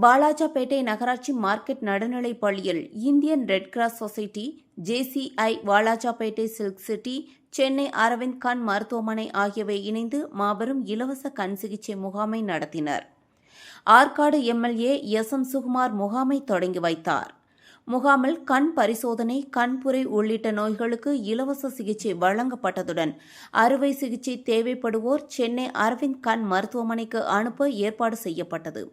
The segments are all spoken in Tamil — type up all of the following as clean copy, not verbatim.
வாலாஜாபேட்டை நகராட்சி மார்க்கெட் நடுநிலைப் பள்ளியில் Indian red cross society, JCI, Walajapet silk city, Chennai Aravind கண் மருத்துவமனை ஆகியவை இணைந்து மாபெரும் இலவச கண் சிகிச்சை முகாமை நடத்தினர். ஆற்காடு MLA SM சுகுமார் முகாமை தொடங்கி வைத்தார். முகாமில் கண் பரிசோதனை, கண்புரை உள்ளிட்ட நோய்களுக்கு இலவச சிகிச்சை வழங்கப்பட்டதுடன் அறுவை சிகிச்சை தேவைப்படுவோர் சென்னை அரவிந்த் கண் மருத்துவமனைக்கு அனுப்ப ஏற்பாடு செய்யப்பட்டது.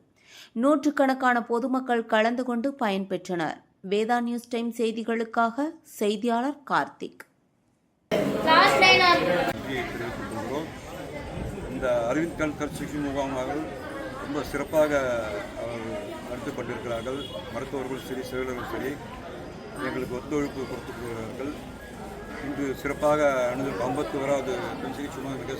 நூற்றுக்கணக்கான பொதுமக்கள் கலந்து கொண்டு பயன்பெற்றனர். வேதா நியூஸ் டைம் செய்திகளுக்காக செய்தியாளர் கார்த்திக். இந்த அரவிந்த் கண் சிகிச்சை முகாம்கள் ரொம்ப சிறப்பாக நடத்திக் கொண்டிருக்கிறார்கள். மருத்துவர்கள் சரி, செவிலர்கள் சரி, எங்களுக்கு ஒத்துழைப்பு கொடுத்துக்கிறார்கள். இன்று சிறப்பாக 51வது கண் சிகிச்சை முகாம் மிக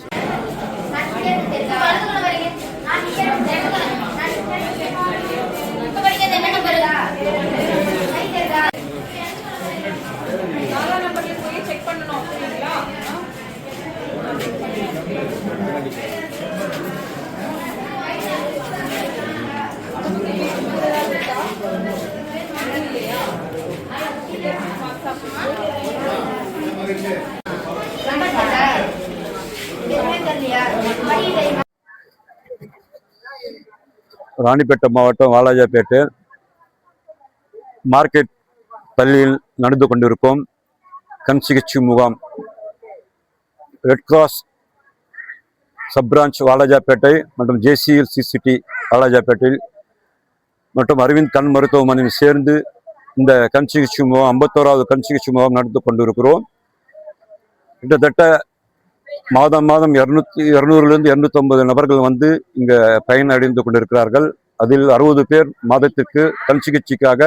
ராணிப்பேட்டை மாவட்டம் வாலாஜாபேட்டை மார்க்கெட் பள்ளியில் நடந்து கொண்டிருக்கும் கண் சிகிச்சை முகாம் red cross sub branch Walajapet மற்றும் JCI வாலாஜாபேட்டையில் மற்றும் அரவிந்த் கண் மருத்துவமனையில் சேர்ந்து இந்த கண் சிகிச்சை முகாம் 51வது கண் சிகிச்சை முகாம் நடந்து கொண்டிருக்கிறோம். கிட்டத்தட்ட மாதம் 200லிருந்து 250 நபர்கள் வந்து இங்கே பயனடைந்து கொண்டிருக்கிறார்கள். அதில் 60 பேர் மாதத்திற்கு கண் சிகிச்சைக்காக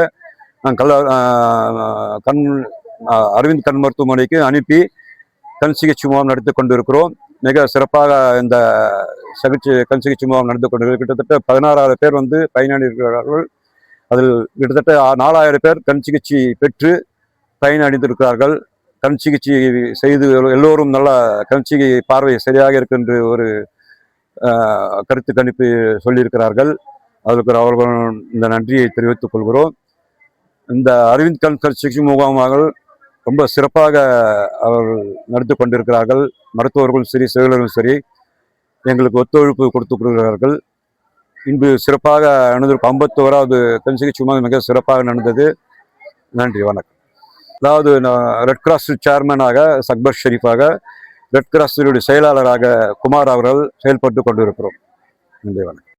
அரவிந்த் கண் மருத்துவமனைக்கு அனுப்பி கண் சிகிச்சை முகாம் நடத்தி கொண்டிருக்கிறோம். மிக சிறப்பாக இந்த கண் சிகிச்சை முகாம் நடந்து கொண்டிருக்கிறது. கிட்டத்தட்ட 16,000 பேர் வந்து பயனடைந்திருக்கிறார்கள். அதில் கிட்டத்தட்ட 4,000 பேர் கண் சிகிச்சை பெற்று பயனடைந்திருக்கிறார்கள். கண் சிகிச்சை செய்து எல்லோரும் நல்ல கண் சிகிச்சை பார்வை சரியாக இருக்கின்ற ஒரு கருத்து கணிப்பு சொல்லியிருக்கிறார்கள். அதற்கு அவர்கள் இந்த நன்றியை தெரிவித்துக் கொள்கிறோம். இந்த அரவிந்த் கண் சிகிச்சை முகாம்கள் ரொம்ப சிறப்பாக அவர்கள் நடத்தி கொண்டிருக்கிறார்கள். மருத்துவர்களும் சரி, செவிலர்களும் சரி, எங்களுக்கு ஒத்துழைப்பு கொடுத்து கொடுக்கிறார்கள். இன்று சிறப்பாக 51வது கண் சிகிச்சை முகாம் மிக சிறப்பாக நடந்தது. நன்றி, வணக்கம். அதாவது ரெட் கிராஸ் சேர்மனாக சக்பர் ஷெரீஃபாக, ரெட் கிராஸினுடைய செயலாளராக குமார் அவர்கள் செயல்பட்டு கொண்டிருக்கிறோம். நன்றி, வணக்கம்.